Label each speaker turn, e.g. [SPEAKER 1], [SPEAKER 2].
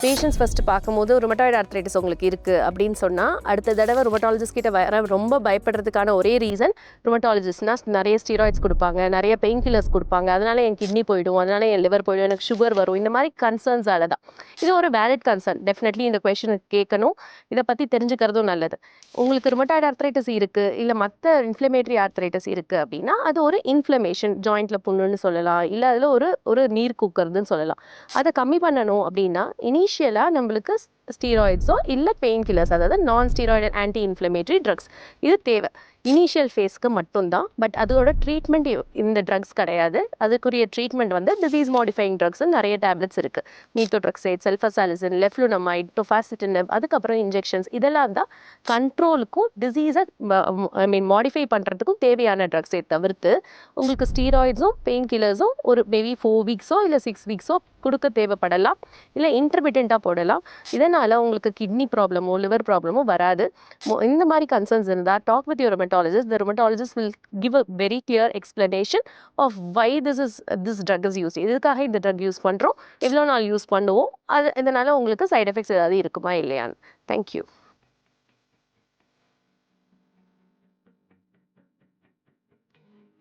[SPEAKER 1] Patients first பார்க்கும்போது rheumatoid arthritis உங்களுக்கு இருக்குது அப்படின்னு சொன்னால் அடுத்த தடவை ருமட்டாலஜிஸ்ட் கிட்ட வர ரொம்ப பயப்படுறதுக்கான ஒரே ரீசன் ருமட்டாலஜிஸ்ட்னா நிறைய ஸ்டீராய்ட்ஸ் கொடுப்பாங்க, நிறைய பெயின் கில்லர்ஸ் கொடுப்பாங்க, அதனால என் கிட்னி போயிடும், அதனால என் லிவர் போயிடும், எனக்கு சுகர் வரும், இந்த மாதிரி கன்சர்ன்ஸால தான். இது ஒரு வேலிட் கன்சர்ன், டெஃபினெட்லி இந்த கொஸ்டினுக்கு கேட்கணும், இதை பற்றி தெரிஞ்சுக்கிறதும் நல்லது. உங்களுக்கு ருமட்டாய்டு ஆர்த்ரைட்டிஸ் இருக்குது இல்லை மற்ற இன்ஃப்ளமேட்டரி ஆர்த்ரைட்டிஸ் இருக்குது அப்படின்னா அது ஒரு இன்ஃப்ளமேஷன், ஜாயிண்ட்டில் புண்ணுன்னு சொல்லலாம், இல்லை அதில் ஒரு நீர் கூக்கிறதுன்னு சொல்லலாம். அதை கம்மி பண்ணணும் அப்படின்னா இனிஷியலாக நம்மளுக்கு ஸ்டீராய்ட்ஸோ இல்லை பெயின் கில்லர்ஸ், அதாவது நான் ஸ்டீராய்டு ஆன்டி இன்ஃப்ளமேட்டரி ட்ரக்ஸ் இது தேவை இனிஷியல் ஃபேஸ்க்கு மட்டும்தான். பட் அதோட ட்ரீட்மெண்ட் இந்த ட்ரக்ஸ் கிடையாது. அதுக்குரிய ட்ரீட்மெண்ட் வந்து டிசீஸ் மாடிஃபைங் ட்ரக்ஸ் நிறைய டேப்லெட்ஸ் இருக்குது. மீத்தோட்ரெக்சேட், செல்ஃபசாலிசின், லெஃப்லுனமைட், டோஃபாசிட்டினிப், அதுக்கப்புறம் இன்ஜெக்ஷன்ஸ், இதெல்லாம் தான் கண்ட்ரோலுக்கும் டிசீஸை மாடிஃபை பண்ணுறதுக்கும் தேவையான ட்ரக்ஸை தவிர்த்து உங்களுக்கு ஸ்டீராய்ட்ஸும் பெயின் கில்லர்ஸும் ஒரு மேபி 4 வீக்ஸோ இல்லை 6 வீக்ஸோ கொடுக்க தேவைப்படலாம், இல்லை இன்டர்மிட்டண்ட்டாக போடலாம். இதனால் உங்களுக்கு கிட்னி ப்ராப்ளமோ லிவர் ப்ராப்ளமோ வராது. இந்த மாதிரி கன்சர்ன்ஸ் இருந்தால் talk with your rheumatologist. The rheumatologist will give a very clear explanation of why this drug is used. இதுக்காக இந்த ட்ரக் யூஸ் பண்ணுறோம், எவ்வளோ நாள் யூஸ் பண்ணுவோம், இதனால் உங்களுக்கு சைட் எஃபெக்ட்ஸ் ஏதாவது இருக்குமா இல்லையான்னு. தேங்க்யூ.